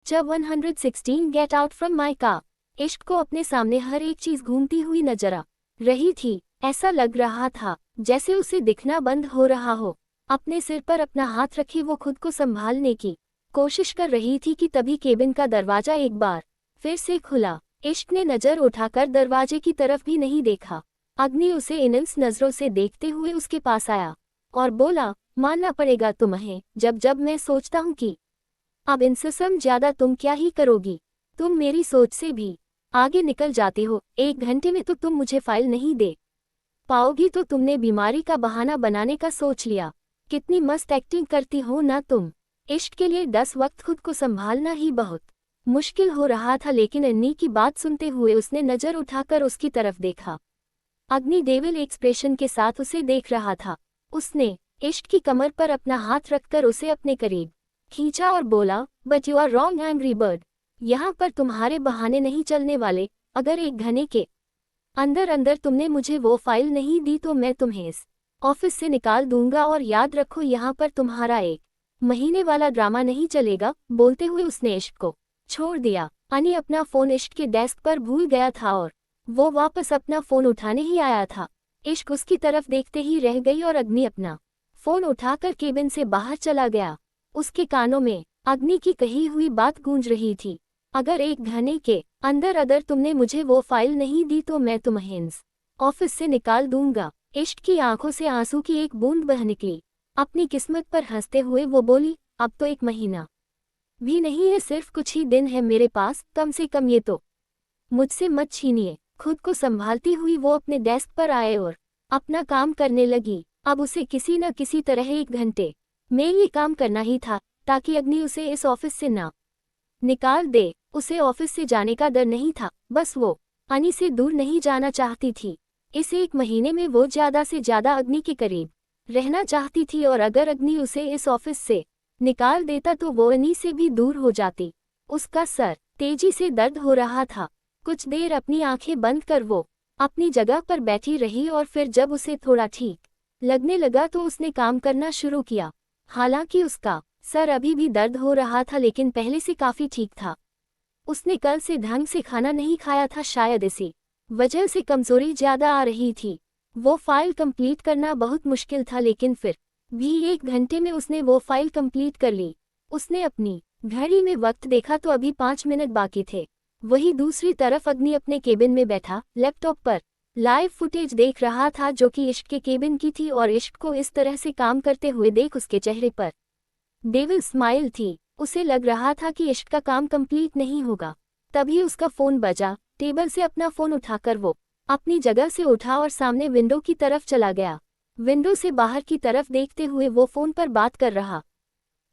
जब 116 get out from my car. इश्क को अपने सामने हर एक चीज घूमती हुई नजर आ रही थी। ऐसा लग रहा था जैसे उसे दिखना बंद हो रहा हो। अपने सिर पर अपना हाथ रखे वो खुद को संभालने की कोशिश कर रही थी कि तभी केबिन का दरवाजा एक बार फिर से खुला। इश्क ने नजर उठाकर दरवाजे की तरफ भी नहीं देखा। अग्नि उसे इनस नजरों से देखते हुए उसके पास आया और बोला, मानना पड़ेगा तुम्हें, जब जब मैं सोचता हूँ कि अब इनसे ज्यादा तुम क्या ही करोगी। तुम मेरी सोच से भी आगे निकल जाते हो। 1 घंटे में तो तुम मुझे फाइल नहीं दे पाओगी तो तुमने बीमारी का बहाना बनाने का सोच लिया। कितनी मस्त एक्टिंग करती हो ना तुम। इश्क के लिए 10 वक्त खुद को संभालना ही बहुत मुश्किल हो रहा था, लेकिन अन्नी की बात सुनते हुए उसने नजर उठाकर उसकी तरफ देखा। अग्नि डेविल एक्सप्रेशन के साथ उसे देख रहा था। उसने इश्क की कमर पर अपना हाथ रखकर उसे अपने करीब खींचा और बोला, but you are wrong angry bird. यहाँ पर तुम्हारे बहाने नहीं चलने वाले। अगर 1 घंटे के अंदर अंदर तुमने मुझे वो फाइल नहीं दी तो मैं तुम्हें इस ऑफिस से निकाल दूंगा, और याद रखो यहाँ पर तुम्हारा 1 महीने वाला ड्रामा नहीं चलेगा। बोलते हुए उसने इश्क को छोड़ दिया। अनी अपना फोन इश्क के डेस्क पर भूल गया था और वो वापस अपना फोन उठाने ही आया था। इश्क उसकी तरफ देखते ही रह गई और अग्नि अपना फोन उठाकर केबिन से बाहर चला गया। उसके कानों में अग्नि की कही हुई बात गूंज रही थी, अगर 1 घंटे के अंदर अगर तुमने मुझे वो फाइल नहीं दी तो मैं तुम्हें इस ऑफिस से निकाल दूंगा। इश्क की आंखों से आंसू की एक बूंद बह निकली। अपनी किस्मत पर हंसते हुए वो बोली, अब तो 1 महीना भी नहीं है, सिर्फ कुछ ही दिन है मेरे पास, कम से कम ये तो मुझसे मत छीनिए। खुद को संभालती हुई वो अपने डेस्क पर आए और अपना काम करने लगी। अब उसे किसी न किसी तरह 1 घंटे में ये काम करना ही था ताकि अग्नि उसे इस ऑफिस से ना निकाल दे। उसे ऑफिस से जाने का डर नहीं था, बस वो अनी से दूर नहीं जाना चाहती थी। इस 1 महीने में वो ज्यादा से ज्यादा अग्नि के करीब रहना चाहती थी, और अगर अग्नि उसे इस ऑफिस से निकाल देता तो वो अनी से भी दूर हो जाती। उसका सर तेजी से दर्द हो रहा था। कुछ देर अपनी आंखें बंद कर वो अपनी जगह पर बैठी रही, और फिर जब उसे थोड़ा ठीक लगने लगा तो उसने काम करना शुरू किया। हालांकि उसका सर अभी भी दर्द हो रहा था, लेकिन पहले से काफी ठीक था। उसने कल से ढंग से खाना नहीं खाया था, शायद इसी वजह से कमजोरी ज्यादा आ रही थी। वो फाइल कंप्लीट करना बहुत मुश्किल था, लेकिन फिर भी 1 घंटे में उसने वो फाइल कंप्लीट कर ली। उसने अपनी घड़ी में वक्त देखा तो अभी 5 मिनट बाकी थे। वही दूसरी तरफ अग्नि अपने केबिन में बैठा लैपटॉप पर लाइव फुटेज देख रहा था जो कि इश्क के केबिन की थी, और इश्क को इस तरह से काम करते हुए देख उसके चेहरे पर डेविल स्माइल थी। उसे लग रहा था कि इश्क का काम कंप्लीट नहीं होगा। तभी उसका फोन बजा। टेबल से अपना फोन उठाकर वो अपनी जगह से उठा और सामने विंडो की तरफ चला गया। विंडो से बाहर की तरफ देखते हुए वो फोन पर बात कर रहा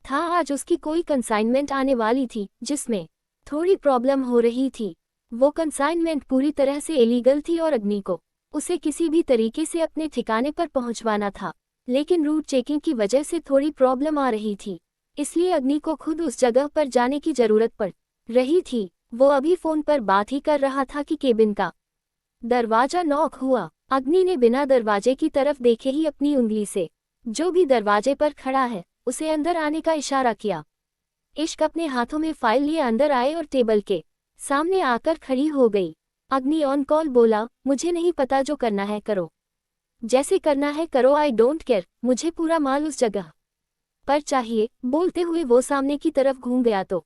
था। आज उसकी कोई कंसाइनमेंट आने वाली थी जिसमें थोड़ी प्रॉब्लम हो रही थी। वो कंसाइनमेंट पूरी तरह से इलीगल थी और अग्नि को उसे किसी भी तरीके से अपने ठिकाने पर पहुंचवाना था, लेकिन रूट चेकिंग की वजह से थोड़ी प्रॉब्लम आ रही थी, इसलिए अग्नि को खुद उस जगह पर जाने की जरूरत पड़ रही थी। वो अभी फोन पर बात ही कर रहा था कि केबिन का दरवाजा नॉक हुआ। अग्नि ने बिना दरवाजे की तरफ देखे ही अपनी उंगली से जो भी दरवाजे पर खड़ा है उसे अंदर आने का इशारा किया। इश्क अपने हाथों में फाइल लिए अंदर आए और टेबल के सामने आकर खड़ी हो गई। अग्नि ऑन कॉल बोला, मुझे नहीं पता, जो करना है करो, जैसे करना है करो, आई डोंट केयर, मुझे पूरा माल उस जगह पर चाहिए। बोलते हुए वो सामने की तरफ घूम गया तो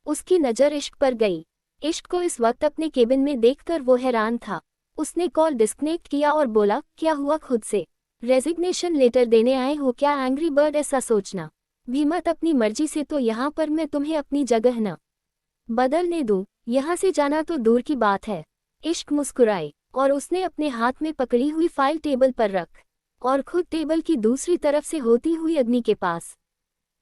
उसकी नज़र इश्क पर गई। इश्क को इस वक्त अपने केबिन में देखकर वो हैरान था। उसने कॉल डिस्कनेक्ट किया और बोला, क्या हुआ, खुद से रेजिग्नेशन लेटर देने आए हो क्या एंग्री बर्ड? ऐसा सोचना भी मत, अपनी मर्जी से तो यहाँ पर मैं तुम्हें अपनी जगह न बदलने दूं, यहाँ से जाना तो दूर की बात है। इश्क मुस्कुराई और उसने अपने हाथ में पकड़ी हुई फाइल टेबल पर रख और खुद टेबल की दूसरी तरफ से होती हुई अग्नि के पास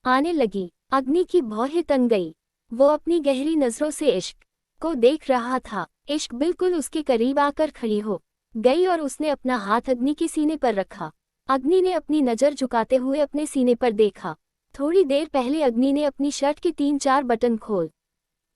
आने लगी। अग्नि की भौहें तन गई। वो अपनी गहरी नजरों से इश्क को देख रहा था। इश्क बिल्कुल उसके करीब आकर खड़ी हो गई और उसने अपना हाथ अग्नि के सीने पर रखा। अग्नि ने अपनी नज़र झुकाते हुए अपने सीने पर देखा। थोड़ी देर पहले अग्नि ने अपनी शर्ट के 3-4 बटन खोल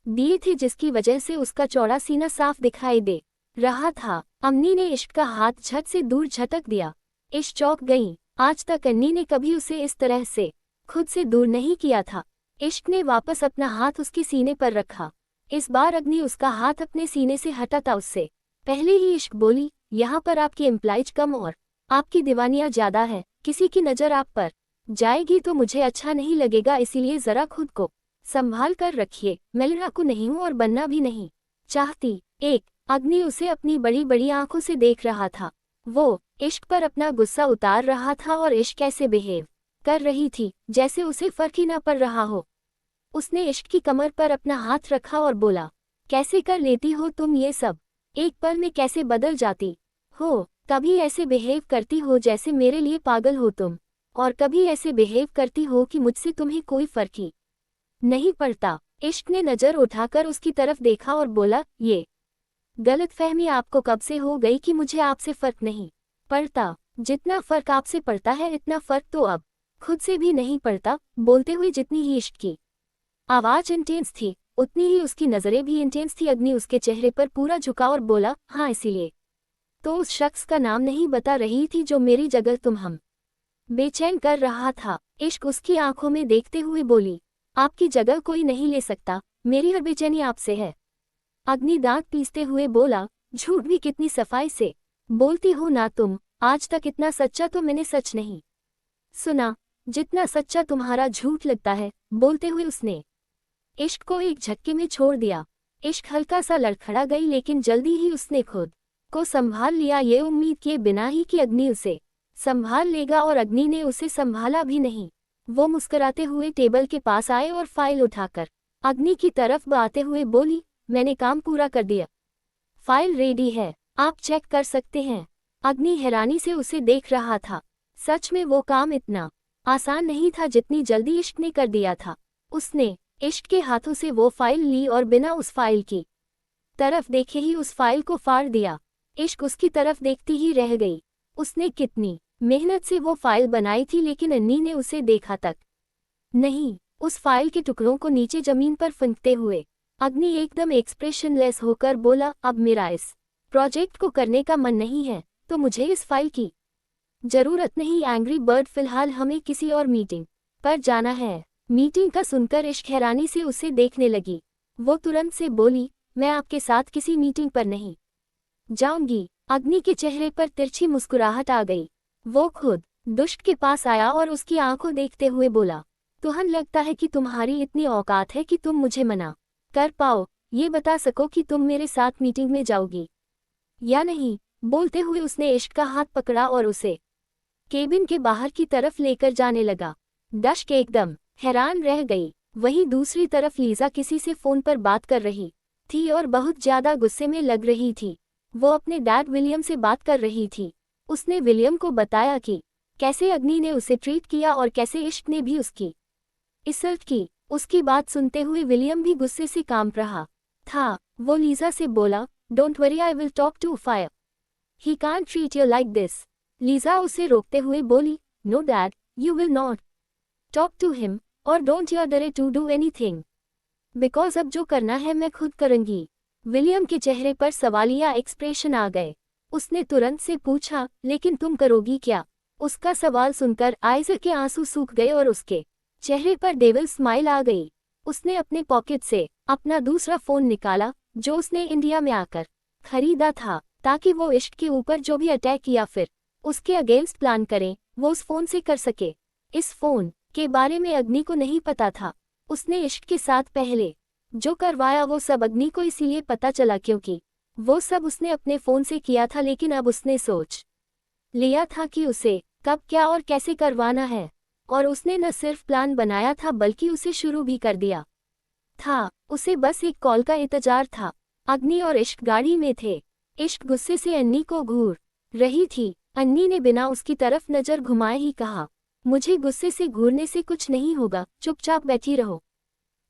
दिए थे, जिसकी वजह से उसका चौड़ा सीना साफ दिखाई दे रहा था। अम्नी ने इश्क का हाथ झट से दूर झटक दिया। इश्क चौंक गई। आज तक अन्नी ने कभी उसे इस तरह से खुद से दूर नहीं किया था। इश्क ने वापस अपना हाथ उसके सीने पर रखा। इस बार अग्नि उसका हाथ अपने सीने से हटाता उससे पहले ही इश्क बोली, यहाँ पर आपकी एम्प्लॉइज कम और आपकी दीवानियाँ ज्यादा है, किसी की नज़र आप पर जाएगी तो मुझे अच्छा नहीं लगेगा, इसीलिए जरा खुद को संभाल कर रखिए। मैं लड़ाकू नहीं हूँ और बनना भी नहीं चाहती। एक अग्नि उसे अपनी बड़ी बड़ी आंखों से देख रहा था। वो इश्क पर अपना गुस्सा उतार रहा था और इश्क कैसे बिहेव कर रही थी जैसे उसे फर्क ही न पड़ रहा हो। उसने इश्क की कमर पर अपना हाथ रखा और बोला, कैसे कर लेती हो तुम ये सब, एक पल में कैसे बदल जाती हो। कभी ऐसे बिहेव करती हो जैसे मेरे लिए पागल हो तुम, और कभी ऐसे बिहेव करती हो कि मुझसे तुम्हें कोई फर्क ही नहीं पड़ता। इश्क ने नज़र उठाकर उसकी तरफ देखा और बोला, ये गलतफहमी आपको कब से हो गई कि मुझे आपसे फर्क नहीं पड़ता। जितना फर्क आपसे पड़ता है इतना फर्क तो अब खुद से भी नहीं पड़ता। बोलते हुए जितनी ही इश्क की आवाज इंटेंस थी उतनी ही उसकी नज़रें भी इंटेंस थी। अग्नि उसके चेहरे पर पूरा झुका और बोला, हाँ इसीलिए तो उस शख्स का नाम नहीं बता रही थी जो मेरी जगह तुम हम बेचैन कर रहा था। इश्क उसकी आंखों में देखते हुए बोली, आपकी जगह कोई नहीं ले सकता, मेरी हर बेचैनी आपसे है। अग्नि दांत पीसते हुए बोला, झूठ भी कितनी सफाई से बोलती हो ना तुम, आज तक इतना सच्चा तो मैंने सच नहीं सुना जितना सच्चा तुम्हारा झूठ लगता है। बोलते हुए उसने इश्क को एक झटके में छोड़ दिया। इश्क हल्का सा लड़खड़ा गई लेकिन जल्दी ही उसने खुद को संभाल लिया, ये उम्मीद किए बिना ही कि अग्नि उसे संभाल लेगा, और अग्नि ने उसे संभाला भी नहीं। वो मुस्कुराते हुए टेबल के पास आए और फाइल उठाकर अग्नि की तरफ बढ़ाते हुए बोली, मैंने काम पूरा कर दिया, फाइल रेडी है, आप चेक कर सकते हैं। अग्नि हैरानी से उसे देख रहा था। सच में वो काम इतना आसान नहीं था जितनी जल्दी इश्क ने कर दिया था। उसने इश्क के हाथों से वो फाइल ली और बिना उस फाइल की तरफ देखे ही उस फाइल को फाड़ दिया। इश्क उसकी तरफ देखती ही रह गई। उसने कितनी मेहनत से वो फाइल बनाई थी लेकिन अन्नी ने उसे देखा तक नहीं। उस फाइल के टुकड़ों को नीचे जमीन पर फेंकते हुए अग्नि एकदम एक्सप्रेशनलेस होकर बोला, अब मेरा इस प्रोजेक्ट को करने का मन नहीं है तो मुझे इस फाइल की जरूरत नहीं। एंग्री बर्ड, फिलहाल हमें किसी और मीटिंग पर जाना है। मीटिंग का सुनकर इश्क हैरानी से उसे देखने लगी। वो तुरंत से बोली, मैं आपके साथ किसी मीटिंग पर नहीं जाऊंगी। अग्नि के चेहरे पर तिरछी मुस्कुराहट आ गई। वो खुद दुष्ट के पास आया और उसकी आंखों देखते हुए बोला, तुहन लगता है कि तुम्हारी इतनी औकात है कि तुम मुझे मना कर पाओ, ये बता सको कि तुम मेरे साथ मीटिंग में जाओगी या नहीं। बोलते हुए उसने इश्क का हाथ पकड़ा और उसे केबिन के बाहर की तरफ लेकर जाने लगा। डश्क एकदम हैरान रह गई। वहीं दूसरी तरफ लीजा किसी से फोन पर बात कर रही थी और बहुत ज्यादा गुस्से में लग रही थी। वो अपने डैड विलियम से बात कर रही थी। उसने विलियम को बताया कि कैसे अग्नि ने उसे ट्रीट किया और कैसे इश्क ने भी उसकी इंसल्ट की। उसकी बात सुनते हुए विलियम भी गुस्से से कांप रहा था। वो लीजा से बोला, don't worry, I will talk to fire, he can't treat you like this. Lisa उसे रोकते हुए बोली, no dad, you will not talk to him, और don't you dare to do anything, because अब जो करना है मैं खुद करूंगी। विलियम के चेहरे पर सवालिया एक्सप्रेशन आ गए। उसने तुरंत से पूछा, लेकिन तुम करोगी क्या? उसका सवाल सुनकर आइजर के आंसू सूख गए और उसके चेहरे पर डेविल स्माइल आ गई। उसने अपने पॉकेट से अपना दूसरा फोन निकाला जो उसने इंडिया में आकर खरीदा था, ताकि वो इश्क के ऊपर जो भी अटैक या फिर उसके अगेंस्ट प्लान करें वो उस फोन से कर सके। इस फोन के बारे में अग्नि को नहीं पता था। उसने इश्क के साथ पहले जो करवाया वो सब अग्नि को इसीलिए पता चला क्योंकि वो सब उसने अपने फोन से किया था, लेकिन अब उसने सोच लिया था कि उसे कब क्या और कैसे करवाना है, और उसने न सिर्फ प्लान बनाया था बल्कि उसे शुरू भी कर दिया था। उसे बस एक कॉल का इंतजार था। अग्नि और इश्क गाड़ी में थे। इश्क गुस्से से अन्नी को घूर रही थी। अन्नी ने बिना उसकी तरफ नजर घुमाए ही कहा, मुझे गुस्से से घूरने से कुछ नहीं होगा, चुपचाप बैठी रहो,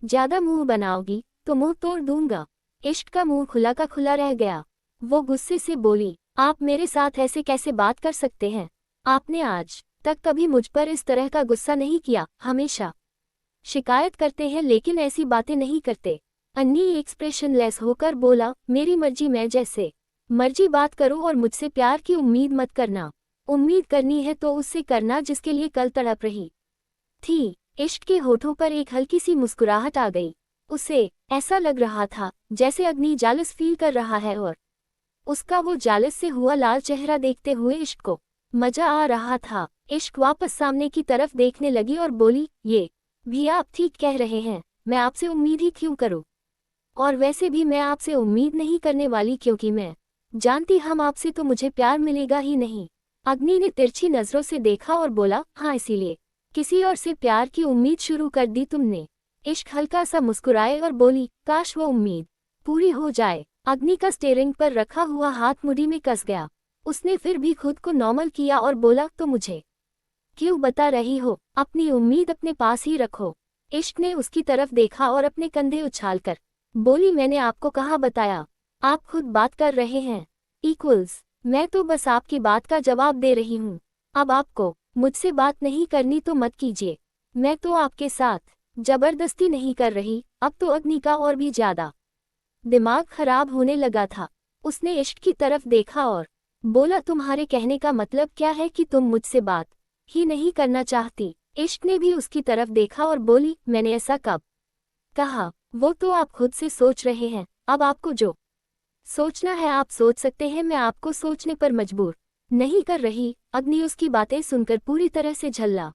ज्यादा मुंह बनाओगी तो मुंह तोड़ दूंगा। इश्क का मुंह खुला का खुला रह गया। वो गुस्से से बोली, आप मेरे साथ ऐसे कैसे बात कर सकते हैं? आपने आज तक कभी मुझ पर इस तरह का गुस्सा नहीं किया, हमेशा शिकायत करते हैं लेकिन ऐसी बातें नहीं करते। अन्नी एक्सप्रेशनलेस होकर बोला, मेरी मर्जी, मैं जैसे मर्जी बात करो और मुझसे प्यार की उम्मीद मत करना। उम्मीद करनी है तो उससे करना जिसके लिए कल तड़प रही थी। इश्क के होठों पर एक हल्की सी मुस्कुराहट आ गई। उसे ऐसा लग रहा था जैसे अग्नि जालस फील कर रहा है और उसका वो जालस से हुआ लाल चेहरा देखते हुए इश्क को मजा आ रहा था। इश्क वापस सामने की तरफ देखने लगी और बोली, ये भी आप ठीक कह रहे हैं, मैं आपसे उम्मीद ही क्यों करूं? और वैसे भी मैं आपसे उम्मीद नहीं करने वाली, क्योंकि मैं जानती हम आपसे तो मुझे प्यार मिलेगा ही नहीं। अग्नि ने तिरछी नजरों से देखा और बोला, हाँ, इसीलिए किसी और से प्यार की उम्मीद शुरू कर दी तुमने? इश्क हल्का सा मुस्कुराए और बोली, काश वो उम्मीद पूरी हो जाए। अग्नि का स्टीयरिंग पर रखा हुआ हाथ मुड़ी में कस गया। उसने फिर भी खुद को नॉर्मल किया और बोला, तो मुझे क्यों बता रही हो? अपनी उम्मीद अपने पास ही रखो। इश्क ने उसकी तरफ देखा और अपने कंधे उछालकर बोली, मैंने आपको कहाँ बताया, आप खुद बात कर रहे हैं। इक्वल्स, मैं तो बस आपकी बात का जवाब दे रही हूँ। अब आपको मुझसे बात नहीं करनी तो मत कीजिए। मैं तो आपके साथ जबरदस्ती नहीं कर रही। अब तो अग्नि का और भी ज्यादा दिमाग खराब होने लगा था। उसने इश्क की तरफ देखा और बोला, तुम्हारे कहने का मतलब क्या है कि तुम मुझसे बात ही नहीं करना चाहती? इश्क ने भी उसकी तरफ देखा और बोली, मैंने ऐसा कब कहा? वो तो आप खुद से सोच रहे हैं। अब आपको जो सोचना है आप सोच सकते हैं, मैं आपको सोचने पर मजबूर नहीं कर रही। अग्नि उसकी बातें सुनकर पूरी तरह से झल्ला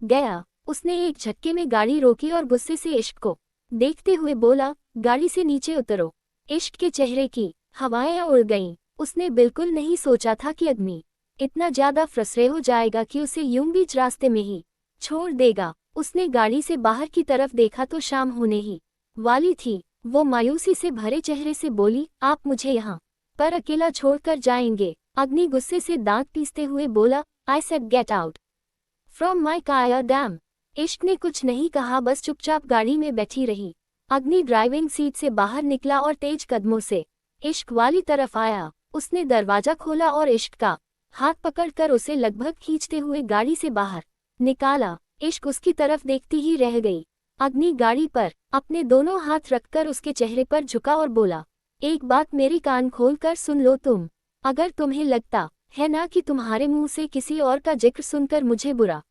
गया। उसने एक झटके में गाड़ी रोकी और गुस्से से इश्क को देखते हुए बोला, गाड़ी से नीचे उतरो। इश्क के चेहरे की हवाएं उड़ गईं। उसने बिल्कुल नहीं सोचा था कि अग्नि इतना ज्यादा फ्रस्ट्रेट हो जाएगा कि उसे यूं बीच रास्ते में ही छोड़ देगा। उसने गाड़ी से बाहर की तरफ देखा तो शाम होने ही वाली थी। वो मायूसी से भरे चेहरे से बोली, आप मुझे यहाँ पर अकेला छोड़कर जाएंगे? अग्नि गुस्से से दांत पीसते हुए बोला, I said get out from my car dam. इश्क ने कुछ नहीं कहा, बस चुपचाप गाड़ी में बैठी रही। अग्नि ड्राइविंग सीट से बाहर निकला और तेज कदमों से इश्क वाली तरफ आया। उसने दरवाजा खोला और इश्क का हाथ पकड़कर उसे लगभग खींचते हुए गाड़ी से बाहर निकाला। इश्क उसकी तरफ देखती ही रह गई। अग्नि गाड़ी पर अपने दोनों हाथ रखकर उसके चेहरे पर झुका और बोला, एक बात मेरी कान खोल कर सुन लो तुम। अगर तुम्हें लगता है ना कि तुम्हारे मुंह से किसी और का जिक्र सुनकर मुझे बुरा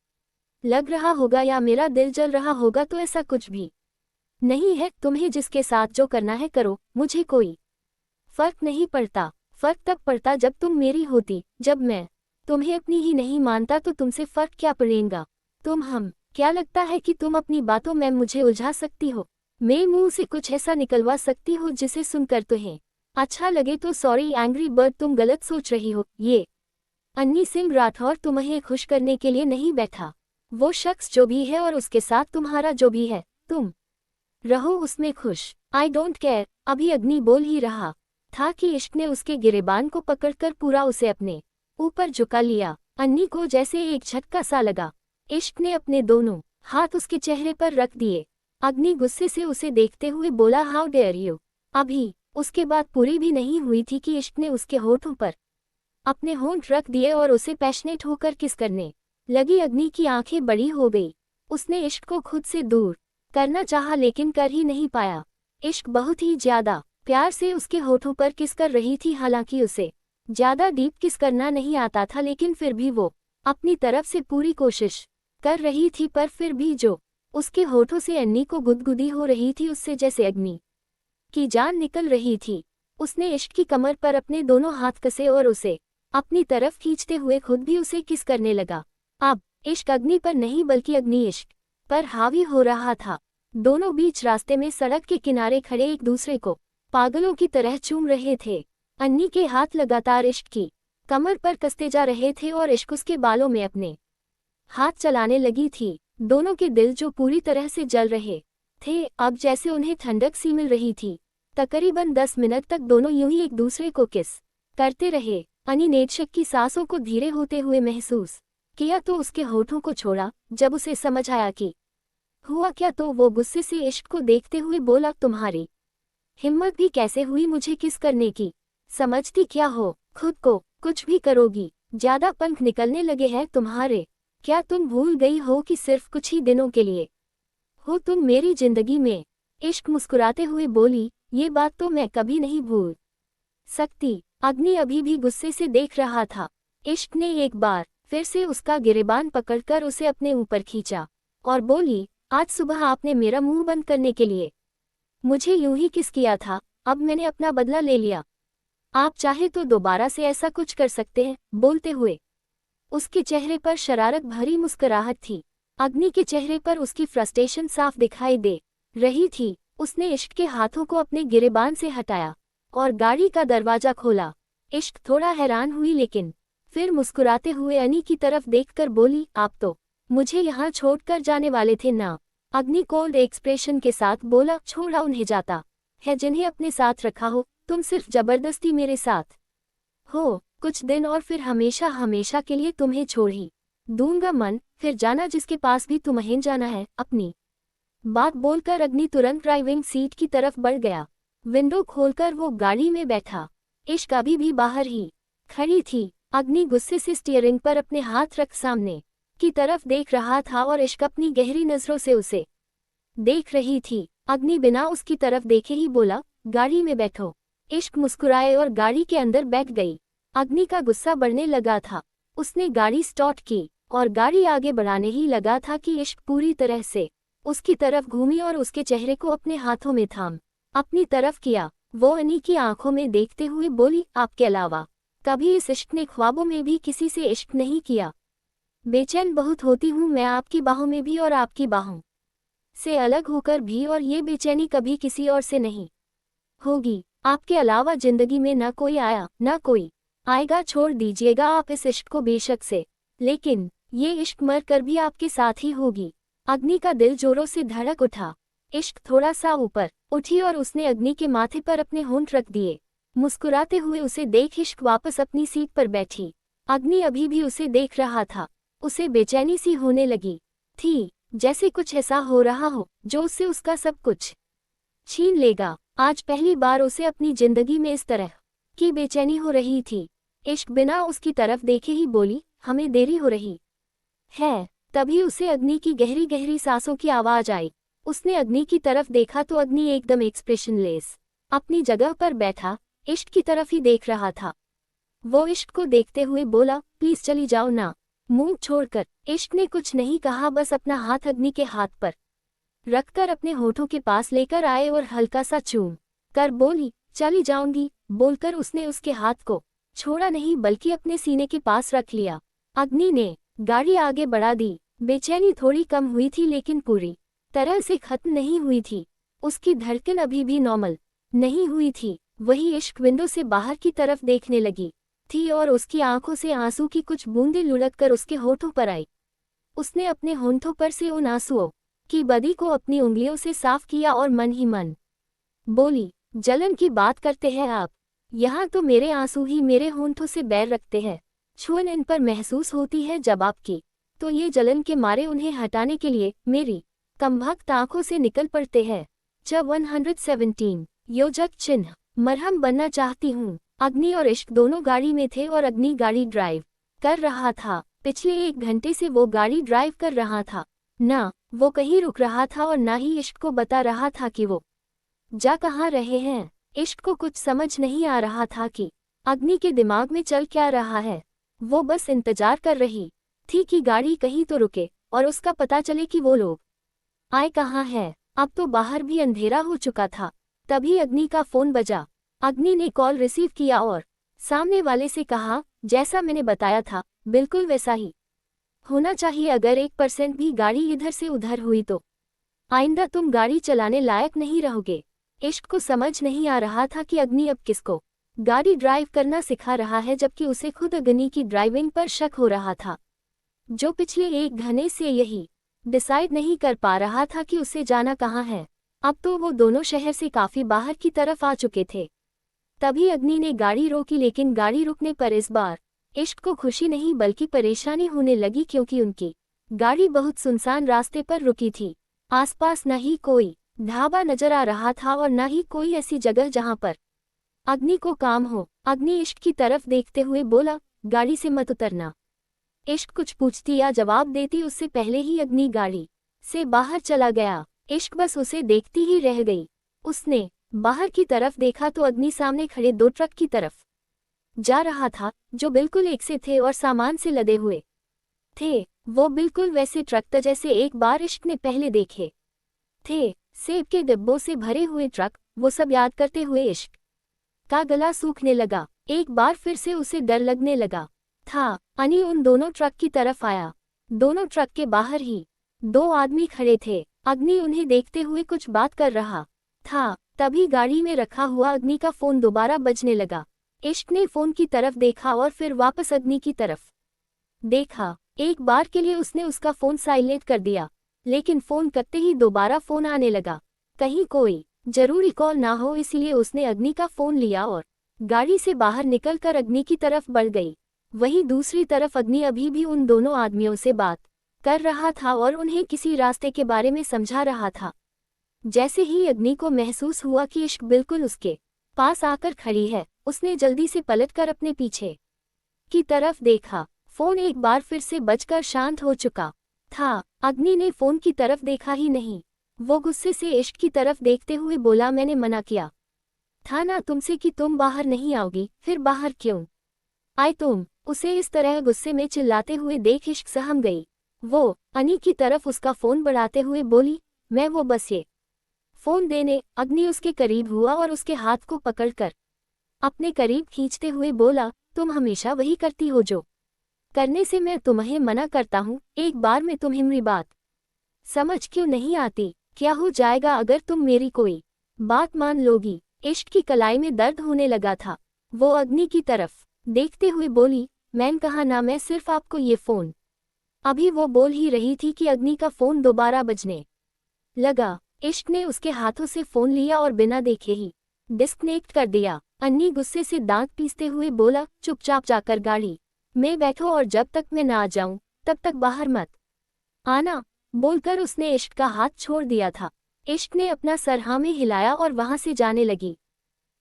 लग रहा होगा या मेरा दिल जल रहा होगा, तो ऐसा कुछ भी नहीं है। तुम्हें जिसके साथ जो करना है करो, मुझे कोई फर्क नहीं पड़ता। फर्क तब पड़ता जब तुम मेरी होती। जब मैं तुम्हें अपनी ही नहीं मानता तो तुमसे फर्क क्या पड़ेगा? हम क्या लगता है कि तुम अपनी बातों में मुझे उलझा सकती हो? मेरे मुंह से कुछ ऐसा निकलवा सकती हो जिसे सुनकर तुम्हें अच्छा लगे? तो सॉरी एंग्री बर्ड, तुम गलत सोच रही हो। ये अन्नी सिंह राठौर तुम्हें खुश करने के लिए नहीं बैठा। वो शख्स जो भी है और उसके साथ तुम्हारा जो भी है, तुम रहो उसमें खुश। I don't care. अभी अग्नि बोल ही रहा था कि इश्क ने उसके गिरेबान को पकड़कर पूरा उसे अपने ऊपर झुका लिया। अन्नी को जैसे एक झटका सा लगा। इश्क ने अपने दोनों हाथ उसके चेहरे पर रख दिए। अग्नि गुस्से से उसे देखते हुए बोला, हाउ डेयर यू। अभी उसके बाद पूरी भी नहीं हुई थी कि इश्क ने उसके होठों पर अपने होंठ रख दिए और उसे पैशनेट होकर किस करने लगी। अग्नि की आंखें बड़ी हो गई। उसने इश्क को खुद से दूर करना चाहा लेकिन कर ही नहीं पाया। इश्क बहुत ही ज्यादा प्यार से उसके होठों पर किस कर रही थी। हालांकि उसे ज्यादा डीप किस करना नहीं आता था, लेकिन फिर भी वो अपनी तरफ से पूरी कोशिश कर रही थी। पर फिर भी जो उसके होठों से अन्नी को गुदगुदी हो रही थी, उससे जैसे अग्नि की जान निकल रही थी। उसने इश्क की कमर पर अपने दोनों हाथ कसे और उसे अपनी तरफ खींचते हुए खुद भी उसे किस करने लगा। अब इश्क अग्नि पर नहीं बल्कि अग्नि इश्क पर हावी हो रहा था। दोनों बीच रास्ते में सड़क के किनारे खड़े एक दूसरे को पागलों की तरह चूम रहे थे। अन्नी के हाथ लगातार इश्क की कमर पर कसते जा रहे थे और इश्क उसके बालों में अपने हाथ चलाने लगी थी। दोनों के दिल जो पूरी तरह से जल रहे थे, अब जैसे उन्हें ठंडक सी मिल रही थी। तकरीबन 10 मिनट तक दोनों यूं ही एक दूसरे को किस करते रहे। अन्नी ने इश्क की सांसों को धीरे होते हुए महसूस किया तो उसके होठों को छोड़ा। जब उसे समझ आया कि हुआ क्या, तो वो गुस्से से इश्क को देखते हुए बोला, तुम्हारी हिम्मत भी कैसे हुई मुझे किस करने की? समझती क्या हो खुद को? कुछ भी करोगी? ज्यादा पंख निकलने लगे हैं तुम्हारे। क्या तुम भूल गई हो कि सिर्फ कुछ ही दिनों के लिए हो तुम मेरी जिंदगी में? इश्क मुस्कुराते हुए बोली, ये बात तो मैं कभी नहीं भूल सकती। अग्नि अभी भी गुस्से से देख रहा था। इश्क ने एक बार फिर से उसका गिरेबान पकड़कर उसे अपने ऊपर खींचा। और बोली, आज सुबह आपने मेरा मुंह बंद करने के लिए मुझे यूं ही किस किया था, अब मैंने अपना बदला ले लिया। आप चाहे तो दोबारा से ऐसा कुछ कर सकते हैं। बोलते हुए उसके चेहरे पर शरारत भरी मुस्कुराहट थी। अग्नि के चेहरे पर उसकी फ्रस्ट्रेशन साफ दिखाई दे रही थी। उसने इश्क के हाथों को अपने गिरेबान से हटाया और गाड़ी का दरवाजा खोला। इश्क थोड़ा हैरान हुई, लेकिन फिर मुस्कुराते हुए अनी की तरफ देखकर बोली, आप तो मुझे यहाँ छोड़कर जाने वाले थे ना। अग्नि कोल्ड एक्सप्रेशन के साथ बोला, छोड़ा उन्हें जाता है जिन्हें अपने साथ रखा हो। तुम सिर्फ जबरदस्ती मेरे साथ हो कुछ दिन और फिर हमेशा हमेशा के लिए तुम्हें छोड़ ही दूंगा। मन फिर जाना जिसके पास भी तुम्हें जाना है। अपनी बात बोलकर अग्नि तुरंत ड्राइविंग सीट की तरफ बढ़ गया। विंडो खोलकर वो गाड़ी में बैठा। इश्क अभी भी बाहर ही खड़ी थी। अग्नि गुस्से से स्टीयरिंग पर अपने हाथ रख सामने की तरफ देख रहा था और इश्क अपनी गहरी नजरों से उसे देख रही थी। अग्नि बिना उसकी तरफ देखे ही बोला, गाड़ी में बैठो। इश्क मुस्कुराए और गाड़ी के अंदर बैठ गई। अग्नि का गुस्सा बढ़ने लगा था। उसने गाड़ी स्टार्ट की और गाड़ी आगे बढ़ाने ही लगा था कि इश्क पूरी तरह से उसकी तरफ घूमी और उसके चेहरे को अपने हाथों में थाम अपनी तरफ किया। वो अनी की आंखों में देखते हुए बोली, आपके अलावा कभी इस इश्क ने ख्वाबों में भी किसी से इश्क नहीं किया। बेचैन बहुत होती हूँ मैं आपकी बाहों में भी और आपकी बाहों से अलग होकर भी, और ये बेचैनी कभी किसी और से नहीं होगी। आपके अलावा जिंदगी में न कोई आया न कोई आएगा। छोड़ दीजिएगा आप इस इश्क को बेशक से, लेकिन ये इश्क मर कर भी आपके साथ ही होगी। अग्नि का दिल जोरों से धड़क उठा। इश्क थोड़ा सा ऊपर उठी और उसने अग्नि के माथे पर अपने होंठ रख दिए। मुस्कुराते हुए उसे देख इश्क वापस अपनी सीट पर बैठी। अग्नि अभी भी उसे देख रहा था। उसे बेचैनी सी होने लगी थी, जैसे कुछ ऐसा हो रहा हो जो उससे उसका सब कुछ छीन लेगा। आज पहली बार उसे अपनी जिंदगी में इस तरह की बेचैनी हो रही थी। इश्क बिना उसकी तरफ देखे ही बोली, हमें देरी हो रही है। तभी उसे अग्नि की गहरी गहरी सांसों की आवाज आई। उसने अग्नि की तरफ देखा तो अग्नि एकदम एक्सप्रेशनलेस अपनी जगह पर बैठा इश्क की तरफ ही देख रहा था। वो इश्क को देखते हुए बोला, प्लीज चली जाओ ना। मुंह छोड़कर इश्क ने कुछ नहीं कहा, बस अपना हाथ अग्नि के हाथ पर रखकर अपने होठों के पास लेकर आए और हल्का सा चूम कर बोली, चली जाऊंगी। बोलकर उसने उसके हाथ को छोड़ा नहीं बल्कि अपने सीने के पास रख लिया। अग्नि ने गाड़ी आगे बढ़ा दी। बेचैनी थोड़ी कम हुई थी लेकिन पूरी तरह से खत्म नहीं हुई थी। उसकी धड़कन अभी भी नॉर्मल नहीं हुई थी। वही इश्क विंडो से बाहर की तरफ देखने लगी थी और उसकी आंखों से आंसू की कुछ बूंदें लुढ़क कर उसके होठों पर आई। उसने अपने होंठों पर से उन आंसुओं की बदी को अपनी उंगलियों से साफ किया और मन ही मन बोली, जलन की बात करते हैं आप। यहाँ तो मेरे आंसू ही मेरे होंठों से बैर रखते हैं। छुअन इन पर महसूस होती है जब आपकी, तो ये जलन के मारे उन्हें हटाने के लिए मेरी कमबख्त आंखों से निकल पड़ते हैं। जब 117 योजक चिन्ह मरहम बनना चाहती हूँ। अग्नि और इश्क दोनों गाड़ी में थे और अग्नि गाड़ी ड्राइव कर रहा था। पिछले 1 घंटे से वो गाड़ी ड्राइव कर रहा था। ना वो कहीं रुक रहा था और ना ही इश्क को बता रहा था कि वो जा कहाँ रहे हैं। इश्क को कुछ समझ नहीं आ रहा था कि अग्नि के दिमाग में चल क्या रहा है। वो बस इंतजार कर रही थी कि गाड़ी कहीं तो रुके और उसका पता चले कि वो लोग आए कहाँ है। अब तो बाहर भी अंधेरा हो चुका था। तभी अग्नि का फोन बजा। अग्नि ने कॉल रिसीव किया और सामने वाले से कहा, जैसा मैंने बताया था बिल्कुल वैसा ही होना चाहिए। अगर 1% भी गाड़ी इधर से उधर हुई तो आइंदा तुम गाड़ी चलाने लायक नहीं रहोगे। इश्क को समझ नहीं आ रहा था कि अग्नि अब किसको गाड़ी ड्राइव करना सिखा रहा है, जबकि उसे खुद अग्नि की ड्राइविंग पर शक हो रहा था, जो पिछले 1 घंटे से यही डिसाइड नहीं कर पा रहा था कि उसे जाना कहाँ है। अब तो वो दोनों शहर से काफी बाहर की तरफ आ चुके थे। तभी अग्नि ने गाड़ी रोकी, लेकिन गाड़ी रुकने पर इस बार इश्क को खुशी नहीं बल्कि परेशानी होने लगी, क्योंकि उनकी गाड़ी बहुत सुनसान रास्ते पर रुकी थी। आसपास न ही कोई ढाबा नजर आ रहा था और न ही कोई ऐसी जगह जहां पर अग्नि को काम हो। अग्नि इश्क की तरफ देखते हुए बोला, गाड़ी से मत उतरना। इश्क कुछ पूछती या जवाब देती उससे पहले ही अग्नि गाड़ी से बाहर चला गया। इश्क बस उसे देखती ही रह गई। उसने बाहर की तरफ देखा तो अग्नि सामने खड़े 2 ट्रक की तरफ जा रहा था, जो बिल्कुल एक से थे और सामान से लदे हुए थे। वो बिल्कुल वैसे ट्रक थे जैसे एक बार इश्क ने पहले देखे थे। सेब के डिब्बों से भरे हुए ट्रक, वो सब याद करते हुए इश्क का गला सूखने लगा। एक बार फिर से उसे डर लगने लगा था। अनी उन दोनों ट्रक की तरफ आया। दोनों ट्रक के बाहर ही दो आदमी खड़े थे। अग्नि उन्हें देखते हुए कुछ बात कर रहा था। तभी गाड़ी में रखा हुआ अग्नि का फोन दोबारा बजने लगा। इश्क ने फोन की तरफ देखा और फिर वापस अग्नि की तरफ देखा। एक बार के लिए उसने उसका फोन साइलेंट कर दिया, लेकिन फोन करते ही दोबारा फोन आने लगा। कहीं कोई जरूरी कॉल ना हो, इसलिए उसने अग्नि का फोन लिया और गाड़ी से बाहर निकलकर अग्नि की तरफ बढ़ गई। वहीं दूसरी तरफ अग्नि अभी भी उन दोनों आदमियों से बात कर रहा था और उन्हें किसी रास्ते के बारे में समझा रहा था। जैसे ही अग्नि को महसूस हुआ कि इश्क बिल्कुल उसके पास आकर खड़ी है, उसने जल्दी से पलटकर अपने पीछे की तरफ देखा। फोन एक बार फिर से बजकर शांत हो चुका था। अग्नि ने फोन की तरफ देखा ही नहीं। वो गुस्से से इश्क की तरफ देखते हुए बोला, मैंने मना किया था ना तुमसे कि तुम बाहर नहीं आओगी, फिर बाहर क्यों आए तुम? उसे इस तरह गुस्से में चिल्लाते हुए देख इश्क सहम गई। वो अनी की तरफ उसका फोन बढ़ाते हुए बोली, मैं वो बस ये फोन देने। अग्नि उसके करीब हुआ और उसके हाथ को पकड़कर अपने करीब खींचते हुए बोला, तुम हमेशा वही करती हो जो करने से मैं तुम्हें मना करता हूँ। एक बार में तुम्हें मेरी बात समझ क्यों नहीं आती? क्या हो जाएगा अगर तुम मेरी कोई बात मान लोगी? इश्क की कलाई में दर्द होने लगा था। वो अग्नि की तरफ देखते हुए बोली, मैंने कहा ना, मैं सिर्फ आपको ये फोन। अभी वो बोल ही रही थी कि अग्नि का फोन दोबारा बजने लगा। इश्क ने उसके हाथों से फोन लिया और बिना देखे ही डिस्कनेक्ट कर दिया। अन्नी गुस्से से दांत पीसते हुए बोला, चुपचाप जाकर गाड़ी में बैठो और जब तक मैं ना आ जाऊं तब तक बाहर मत आना। बोलकर उसने इश्क का हाथ छोड़ दिया था। इश्क ने अपना सर हाँ में हिलाया और वहां से जाने लगी।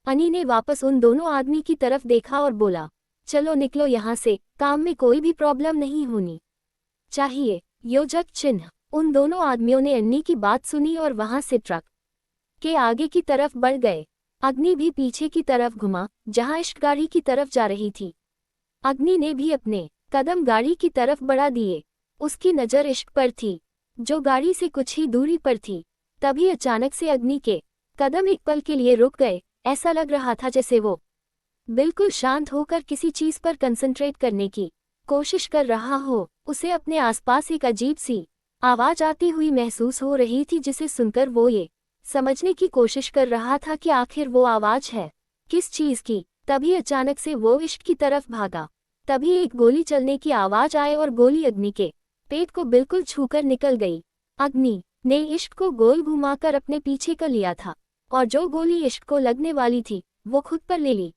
अनी ने वापस उन दोनों आदमी की तरफ देखा और बोला, चलो निकलो यहाँ से, काम में कोई भी प्रॉब्लम नहीं होनी चाहिए। योजक चिन्ह। उन दोनों आदमियों ने अन्नी की बात सुनी और वहां से ट्रक के आगे की तरफ बढ़ गए। अग्नि भी पीछे की तरफ घुमा, जहां इश्क गाड़ी की तरफ जा रही थी। अग्नि ने भी अपने कदम गाड़ी की तरफ बढ़ा दिए। उसकी नज़र इश्क पर थी, जो गाड़ी से कुछ ही दूरी पर थी। तभी अचानक से अग्नि के कदम एक पल के लिए रुक गए। ऐसा लग रहा था जैसे वो बिल्कुल शांत होकर किसी चीज पर कंसंट्रेट करने की कोशिश कर रहा हो। उसे अपने आसपास एक अजीब सी आवाज आती हुई महसूस हो रही थी, जिसे सुनकर वो ये समझने की कोशिश कर रहा था कि आखिर वो आवाज है किस चीज की। तभी अचानक से वो इश्क की तरफ भागा। तभी एक गोली चलने की आवाज आए और गोली अग्नि के पेट को बिल्कुल छूकर निकल गई। अग्नि ने इश्क को गोल घुमाकर अपने पीछे कर लिया था और जो गोली इश्क को लगने वाली थी वो खुद पर ले ली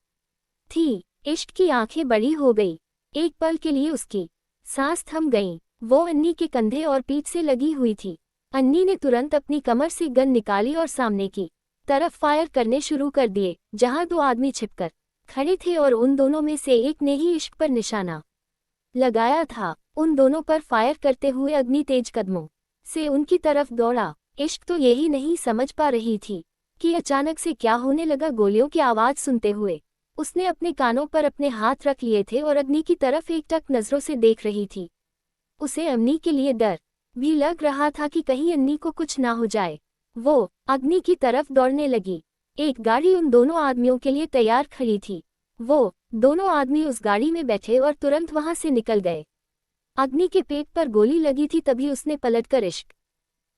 थी। इश्क की आंखें बड़ी हो गई। एक पल के लिए उसकी सांस थम गई। वो अन्नी के कंधे और पीठ से लगी हुई थी। अन्नी ने तुरंत अपनी कमर से गन निकाली और सामने की तरफ फायर करने शुरू कर दिए, जहां दो आदमी छिपकर खड़े थे और उन दोनों में से एक ने ही इश्क पर निशाना लगाया था। उन दोनों पर फायर करते हुए अग्नि तेज कदमों से उनकी तरफ दौड़ा। इश्क तो यही नहीं समझ पा रही थी कि अचानक से क्या होने लगा। गोलियों की आवाज सुनते हुए उसने अपने कानों पर अपने हाथ रख लिए थे और अग्नि की तरफ एकटक नजरों से देख रही थी। उसे अग्नि के लिए डर भी लग रहा था कि कहीं अग्नि को कुछ ना हो जाए। वो अग्नि की तरफ दौड़ने लगी। एक गाड़ी उन दोनों आदमियों के लिए तैयार खड़ी थी। वो दोनों आदमी उस गाड़ी में बैठे और तुरंत वहां से निकल गए। अग्नि के पेट पर गोली लगी थी। तभी उसने पलटकर इश्क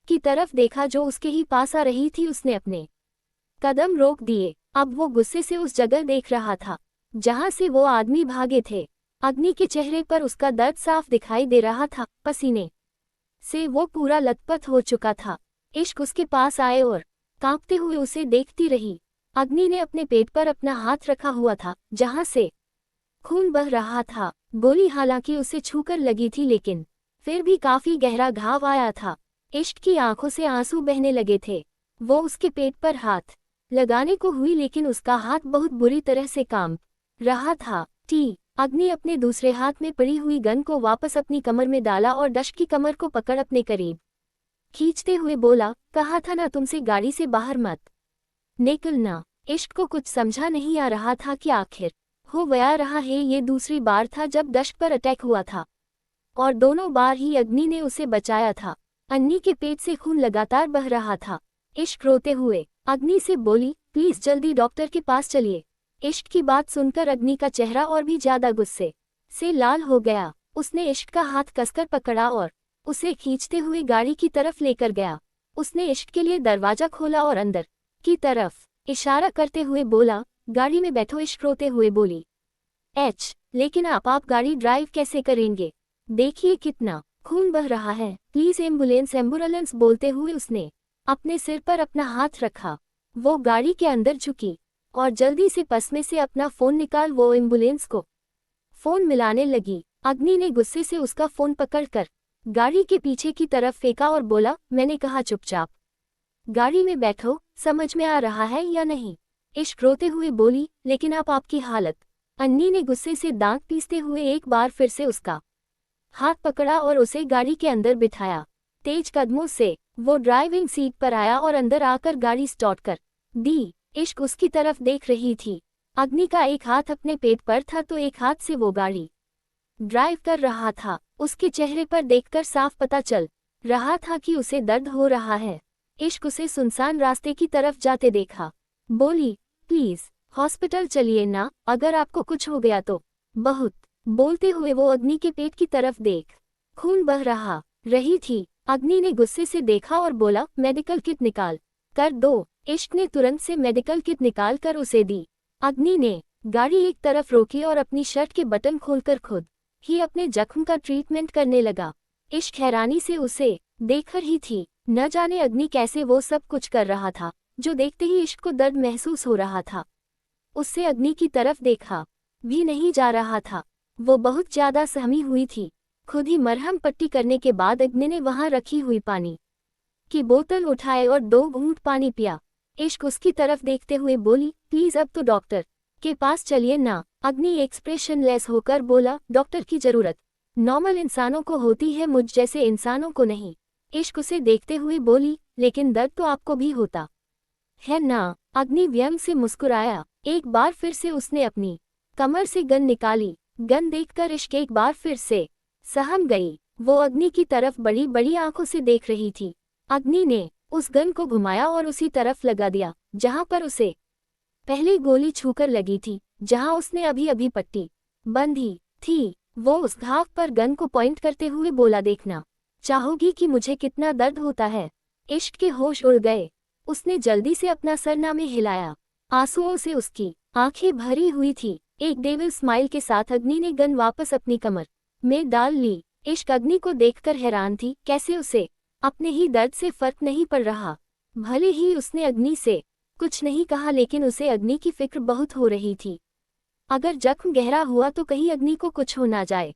की तरफ देखा, जो उसके ही पास आ रही थी। उसने अपने कदम रोक दिए। अब वो गुस्से से उस जगह देख रहा था जहां से वो आदमी भागे थे। अग्नि के चेहरे पर उसका दर्द साफ दिखाई दे रहा था। पसीने से वो पूरा लथपथ हो चुका था। इश्क उसके पास आए और कांपते हुए उसे देखती रही। अग्नि ने अपने पेट पर अपना हाथ रखा हुआ था, जहां से खून बह रहा था। गोली हालांकि उसे छूकर लगी थी, लेकिन फिर भी काफी गहरा घाव आया था। इश्क की आंखों से आंसू बहने लगे थे। वो उसके पेट पर हाथ लगाने को हुई, लेकिन उसका हाथ बहुत बुरी तरह से कांप रहा था। अग्नि अपने दूसरे हाथ में पड़ी हुई गन को वापस अपनी कमर में डाला और डश की कमर को पकड़ अपने करीब खींचते हुए बोला, कहा था ना तुमसे गाड़ी से बाहर मत निकलना। इश्क को कुछ समझा नहीं आ रहा था कि आखिर हो गया रहा है। ये दूसरी बार था जब डश पर अटैक हुआ था। और दोनों बार ही अग्नि ने उसे बचाया था। अन्नी के पेट से खून लगातार बह रहा था। इश्क रोते हुए अग्नि से बोली, प्लीज जल्दी डॉक्टर के पास चलिए। इश्क की बात सुनकर अग्नि का चेहरा और भी ज्यादा गुस्से से लाल हो गया। उसने इश्क का हाथ कसकर पकड़ा और उसे खींचते हुए गाड़ी की तरफ लेकर गया। उसने इश्क के लिए दरवाजा खोला और अंदर की तरफ इशारा करते हुए बोला, गाड़ी में बैठो। इश्क रोते हुए बोली, लेकिन आप गाड़ी ड्राइव कैसे करेंगे? देखिए कितना खून बह रहा है, प्लीज एम्बुलेंस एम्बुलेंस बोलते हुए उसने अपने सिर पर अपना हाथ रखा। वो गाड़ी के अंदर झुकी और जल्दी से पर्स में से अपना फोन निकाल वो एम्बुलेंस को फोन मिलाने लगी। अग्नि ने गुस्से से उसका फोन पकड़कर गाड़ी के पीछे की तरफ फेंका और बोला, मैंने कहा चुपचाप गाड़ी में बैठो, समझ में आ रहा है या नहीं? इश्क रोते हुए बोली, लेकिन आपकी हालत। अन्नी ने गुस्से से दांत पीसते हुए एक बार फिर से उसका हाथ पकड़ा और उसे गाड़ी के अंदर बिठाया। तेज कदमों से वो ड्राइविंग सीट पर आया और अंदर आकर गाड़ी स्टार्ट कर दी। इश्क उसकी तरफ देख रही थी। अग्नि का एक हाथ अपने पेट पर था तो एक हाथ से वो गाड़ी ड्राइव कर रहा था। उसके चेहरे पर देखकर साफ पता चल रहा था कि उसे दर्द हो रहा है। इश्क उसे सुनसान रास्ते की तरफ जाते देखा। बोली, प्लीज हॉस्पिटल चलिए ना, अगर आपको कुछ हो गया तो। बहुत बोलते हुए वो अग्नि के पेट की तरफ देख खून बह रहा रही थी। अग्नि ने गुस्से से देखा और बोला, मेडिकल किट निकाल कर दो। इश्क ने तुरंत से मेडिकल किट निकाल कर उसे दी। अग्नि ने गाड़ी एक तरफ रोकी और अपनी शर्ट के बटन खोलकर खुद ही अपने जख्म का ट्रीटमेंट करने लगा। इश्क हैरानी से उसे देख रही थी। न जाने अग्नि कैसे वो सब कुछ कर रहा था, जो देखते ही इश्क को दर्द महसूस हो रहा था। उससे अग्नि की तरफ देखा भी नहीं जा रहा था। वो बहुत ज्यादा सहमी हुई थी। खुद ही मरहम पट्टी करने के बाद अग्नि ने वहां रखी हुई पानी की बोतल उठाए और 2 घूंट पानी पिया। इश्क उसकी तरफ देखते हुए बोली, प्लीज अब तो डॉक्टर के पास चलिए ना। अग्नि एक्सप्रेशनलेस होकर बोला, डॉक्टर की जरूरत नॉर्मल इंसानों को होती है, मुझ जैसे इंसानों को नहीं। इश्क उसे देखते हुए बोली, लेकिन दर्द तो आपको भी होता है ना? अग्नि व्यंग से मुस्कुराया। एक बार फिर से उसने अपनी कमर से गन निकाली। गन देखकर इश्क एक बार फिर से सहम गई। वो अग्नि की तरफ बड़ी बड़ी आंखों से देख रही थी। अग्नि ने उस गन को घुमाया और उसी तरफ लगा दिया जहां पर उसे पहले गोली छूकर लगी थी, जहां उसने अभी अभी पट्टी बंधी थी। वो उस घाव पर गन को पॉइंट करते हुए बोला, देखना चाहोगी कि मुझे कितना दर्द होता है? इश्क के होश उड़ गए। उसने जल्दी से अपना सरनामे हिलाया। आंसुओं से उसकी आंखें भरी हुई थी। एक डेविल स्माइल के साथ अग्नि ने गन वापस अपनी कमर में डाल ली। इश्क अग्नि को देखकर हैरान थी, कैसे उसे अपने ही दर्द से फर्क नहीं पड़ रहा। भले ही उसने अग्नि से कुछ नहीं कहा, लेकिन उसे अग्नि की फिक्र बहुत हो रही थी। अगर जख्म गहरा हुआ तो कहीं अग्नि को कुछ हो ना जाए,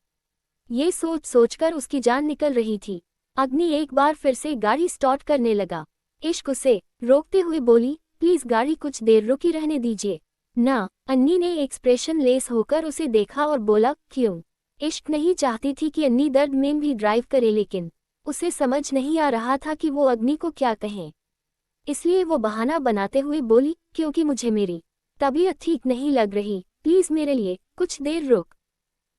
ये सोच सोचकर उसकी जान निकल रही थी। अग्नि एक बार फिर से गाड़ी स्टार्ट करने लगा। इश्क उसे रोकते हुए बोली, प्लीज गाड़ी कुछ देर रुकी रहने दीजिए ना। अन्नी ने एक्सप्रेशन लेस होकर उसे देखा और बोला, क्यों? इश्क नहीं चाहती थी कि अन्नी दर्द में भी ड्राइव करे, लेकिन उसे समझ नहीं आ रहा था कि वो अग्नि को क्या कहें। इसलिए वो बहाना बनाते हुए बोली, क्योंकि मुझे मेरी तबीयत ठीक नहीं लग रही, प्लीज मेरे लिए कुछ देर रुक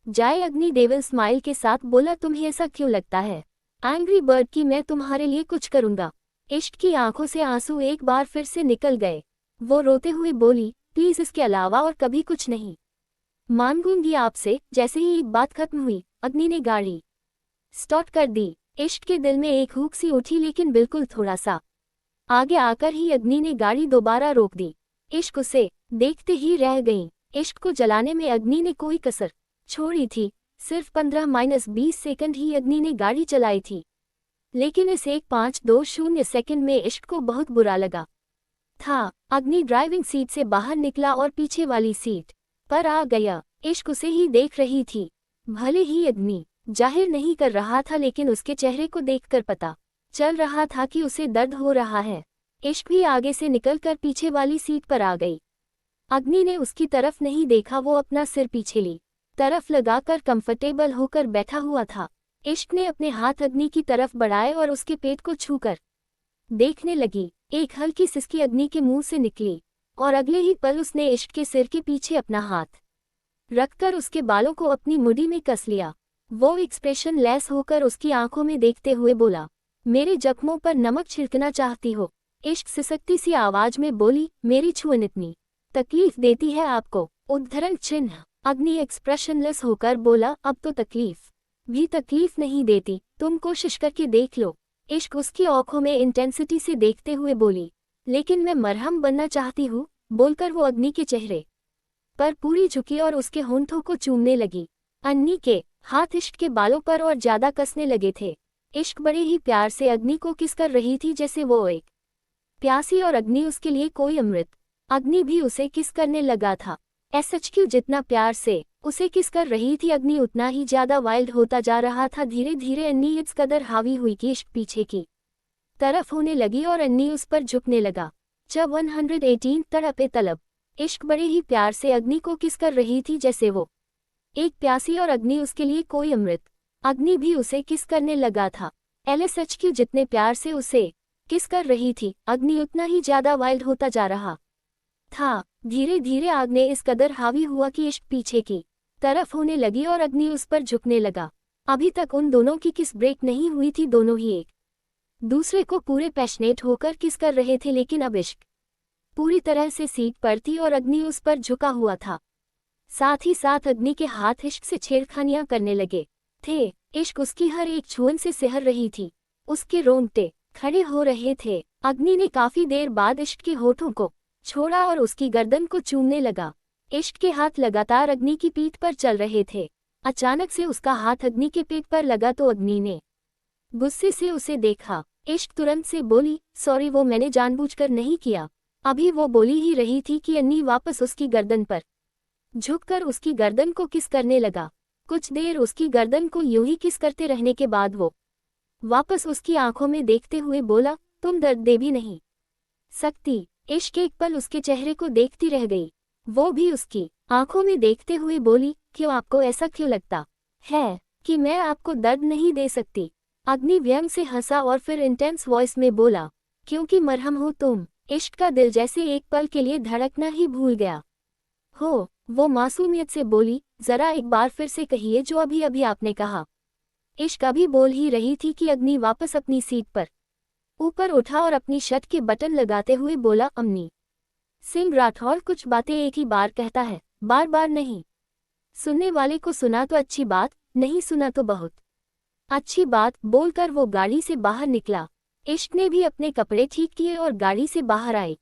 जाए। अग्नि डेविल स्माइल के साथ बोला, तुम्हें ऐसा क्यों लगता है एंग्री बर्ड की मैं तुम्हारे लिए कुछ करूंगा? इश्क की आंखों से आंसू एक बार फिर से निकल गए। वो रोते हुए बोली, प्लीज इसके अलावा और कभी कुछ नहीं मांगूंगी आपसे। जैसे ही एक बात खत्म हुई, अग्नि ने गाड़ी स्टार्ट कर दी। इश्क के दिल में एक हुक सी उठी, लेकिन बिल्कुल थोड़ा सा आगे आकर ही अग्नि ने गाड़ी दोबारा रोक दी। इश्क उसे देखते ही रह गई। इश्क को जलाने में अग्नि ने कोई कसर छोड़ी थी। सिर्फ 15-20 सेकंड ही अग्नि ने गाड़ी चलाई थी, लेकिन इस 1-5-2-0 सेकंड में इश्क को बहुत बुरा लगा था। अग्नि ड्राइविंग सीट से बाहर निकला और पीछे वाली सीट पर आ गया। इश्क उसे ही देख रही थी। भले ही अग्नि जाहिर नहीं कर रहा था, लेकिन उसके चेहरे को देखकर पता चल रहा था कि उसे दर्द हो रहा है। इश्क भी आगे से निकलकर पीछे वाली सीट पर आ गई। अग्नि ने उसकी तरफ नहीं देखा, वो अपना सिर पीछे तरफ लगाकर कंफर्टेबल होकर बैठा हुआ था। इश्क ने अपने हाथ अग्नि की तरफ बढ़ाए और उसके पेट को छूकर देखने लगी। एक हल्की सिसकी अग्नि के मुंह से निकली और अगले ही पल उसने इश्क के सिर के पीछे अपना हाथ रखकर उसके बालों को अपनी मुट्ठी में कस लिया। वो एक्सप्रेशन लेस होकर उसकी आंखों में देखते हुए बोला, मेरे जख्मों पर नमक छिड़कना चाहती हो? इश्क सिसकती सी आवाज में बोली, मेरी छुअन इतनी तकलीफ देती है आपको? उद्धरण चिन्ह। अग्नि एक्सप्रेशनलेस होकर बोला, अब तो तकलीफ भी तकलीफ नहीं देती, तुम कोशिश करके देख लो। इश्क उसकी आंखों में इंटेंसिटी से देखते हुए बोली, लेकिन मैं मरहम बनना चाहती हूँ। बोलकर वो अग्नि के चेहरे पर पूरी झुकी और उसके होंठों को चूमने लगी। अन्नी के हाथ इश्क के बालों पर और ज्यादा कसने लगे थे। इश्क बड़े ही प्यार से अग्नि को किस कर रही थी, जैसे वो एक प्यासी और अग्नि उसके लिए कोई अमृत। अग्नि भी उसे किस करने लगा था। एसएचक्यू जितना प्यार से उसे किस कर रही थी, अग्नि उतना ही ज्यादा वाइल्ड होता जा रहा था। धीरे धीरे अन्नी इस कदर हावी हुई कि इश्क पीछे की तरफ होने लगी और अन्नी उस पर झुकने लगा। जब 118 तड़पे तलब। इश्क बड़े ही प्यार से अग्नि को किस कर रही थी, जैसे वो एक प्यासी और अग्नि उसके लिए कोई अमृत। अग्नि भी उसे किस करने लगा था। एलएसएचक्यू जितने प्यार से उसे किस कर रही थी, अग्नि उतना ही ज्यादा वाइल्ड होता जा रहा था। धीरे धीरे आग ने इस कदर हावी हुआ कि इश्क पीछे की तरफ होने लगी और अग्नि उस पर झुकने लगा। अभी तक उन दोनों की किस ब्रेक नहीं हुई थी, दोनों ही एक दूसरे को पूरे पैशनेट होकर किस कर रहे थे, लेकिन अब इश्क पूरी तरह से सीट पर थी और अग्नि उस पर झुका हुआ था। साथ ही साथ अग्नि के हाथ इश्क से छेड़खानियां करने लगे थे। इश्क उसकी हर एक छुअन से सिहर रही थी, उसके रोंगटे खड़े हो रहे थे। अग्नि ने काफी देर बाद इश्क के होठों को छोड़ा और उसकी गर्दन को चूमने लगा। इश्क के हाथ लगातार अग्नि की पीठ पर चल रहे थे। अचानक से उसका हाथ अग्नि के पेट पर लगा तो अग्नि ने गुस्से से उसे देखा। इश्क तुरंत से बोली, सॉरी, वो मैंने जानबूझकर नहीं किया। अभी वो बोली ही रही थी कि अन्नी वापस उसकी गर्दन पर झुककर उसकी गर्दन को किस करने लगा। कुछ देर उसकी गर्दन को यूं ही किस करते रहने के बाद वो वापस उसकी आंखों में देखते हुए बोला, तुम दर्द दे भी नहीं सकती। इश्क एक पल उसके चेहरे को देखती रह गई। वो भी उसकी आंखों में देखते हुए बोली, क्यों, आपको ऐसा क्यों लगता है कि मैं आपको दर्द नहीं दे सकती? अग्नि व्यंग से हंसा और फिर इंटेंस वॉइस में बोला, क्योंकि मरहम हो तुम। इश्क का दिल जैसे एक पल के लिए धड़कना ही भूल गया हो। वो मासूमियत से बोली, जरा एक बार फिर से कहिए जो अभी अभी आपने कहा। इश्क अभी बोल ही रही थी कि अग्नि वापस अपनी सीट पर ऊपर उठा और अपनी शर्ट के बटन लगाते हुए बोला, अम्नी सिंह राठौर कुछ बातें एक ही बार कहता है, बार बार नहीं। सुनने वाले को सुना तो अच्छी बात, नहीं सुना तो बहुत अच्छी बात। बोलकर वो गाड़ी से बाहर निकला। इश्क ने भी अपने कपड़े ठीक किए और गाड़ी से बाहर आई।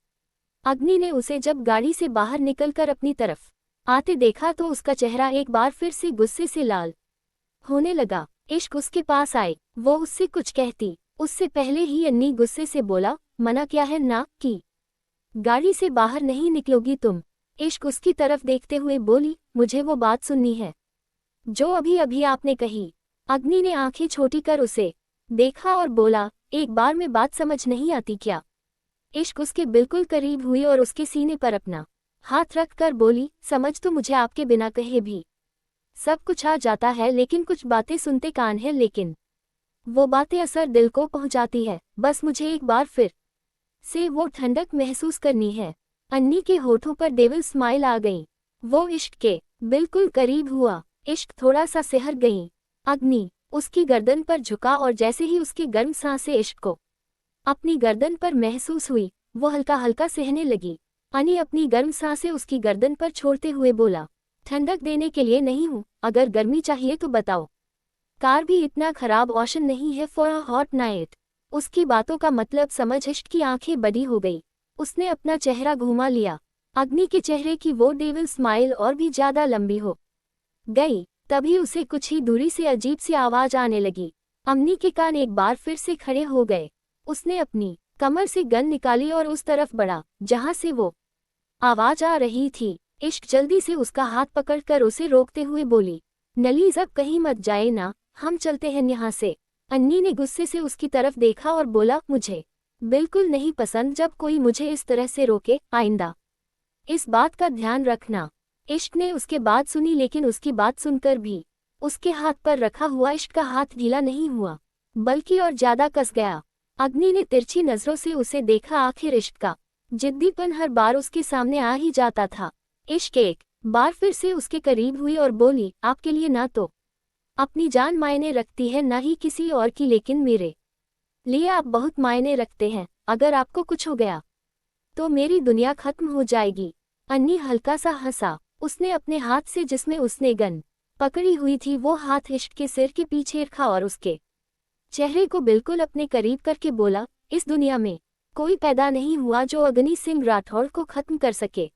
अग्नि ने उसे जब गाड़ी से बाहर निकलकर अपनी तरफ आते देखा तो उसका चेहरा एक बार फिर से गुस्से से लाल होने लगा। इश्क उसके पास आए, वो उससे कुछ कहती, उससे पहले ही अन्नी गुस्से से बोला, मना क्या है ना कि गाड़ी से बाहर नहीं निकलोगी तुम? इश्क उसकी तरफ देखते हुए बोली, मुझे वो बात सुननी है जो अभी अभी आपने कही। अग्नि ने आंखें छोटी कर उसे देखा और बोला, एक बार में बात समझ नहीं आती क्या? इश्क उसके बिल्कुल करीब हुई और उसके सीने पर अपना हाथ रख कर बोली, समझ तो मुझे आपके बिना कहे भी सब कुछ आ जाता है, लेकिन कुछ बातें सुनते कान है, लेकिन वो बातें असर दिल को पहुंचाती है। बस मुझे एक बार फिर से वो ठंडक महसूस करनी है। अन्नी के होठों पर डेविल स्माइल आ गई। वो इश्क के बिल्कुल करीब हुआ। इश्क थोड़ा सा सिहर गई। अग्नि उसकी गर्दन पर झुका और जैसे ही उसकी गर्म सांसें इश्क को अपनी गर्दन पर महसूस हुई, वो हल्का हल्का सहने लगी। अन्नी अपनी गर्म सांसें उसकी गर्दन पर छोड़ते हुए बोला, ठंडक देने के लिए नहीं हूँ, अगर गर्मी चाहिए तो बताओ। कार भी इतना खराब ऑप्शन नहीं है फॉर अ हॉट नाइट। उसकी बातों का मतलब समझ इश्क की आंखें बड़ी हो गई। उसने अपना चेहरा घुमा लिया। अग्नि के चेहरे की वो डेविल स्माइल और भी ज्यादा लंबी हो गई। तभी उसे कुछ ही दूरी से अजीब सी आवाज आने लगी। अम्नी के कान एक बार फिर से खड़े हो गए। उसने अपनी कमर से गन निकाली और उस तरफ बढ़ा जहां से वो आवाज आ रही थी। इश्क जल्दी से उसका हाथ पकड़कर उसे रोकते हुए बोली, नलीज अब कहीं मत जाए ना, हम चलते हैं यहाँ से। अन्नी ने गुस्से से उसकी तरफ देखा और बोला, मुझे बिल्कुल नहीं पसंद जब कोई मुझे इस तरह से रोके, आइंदा इस बात का ध्यान रखना। इश्क ने उसके बात सुनी, लेकिन उसकी बात सुनकर भी उसके हाथ पर रखा हुआ इश्क का हाथ ढीला नहीं हुआ, बल्कि और ज्यादा कस गया। अग्नि ने तिरछी नजरों से उसे देखा। आखिर इश्क का जिद्दीपन हर बार उसके सामने आ ही जाता था। इश्क एक बार फिर से उसके करीब हुई और बोली, आपके लिए ना तो अपनी जान मायने रखती है, ना ही किसी और की, लेकिन मेरे लिए आप बहुत मायने रखते हैं। अगर आपको कुछ हो गया तो मेरी दुनिया खत्म हो जाएगी। अन्नी हल्का सा हंसा। उसने अपने हाथ से, जिसमें उसने गन पकड़ी हुई थी, वो हाथ इश्क के सिर के पीछे रखा और उसके चेहरे को बिल्कुल अपने करीब करके बोला, इस दुनिया में कोई पैदा नहीं हुआ जो अग्नि सिंह राठौड़ को खत्म कर सके।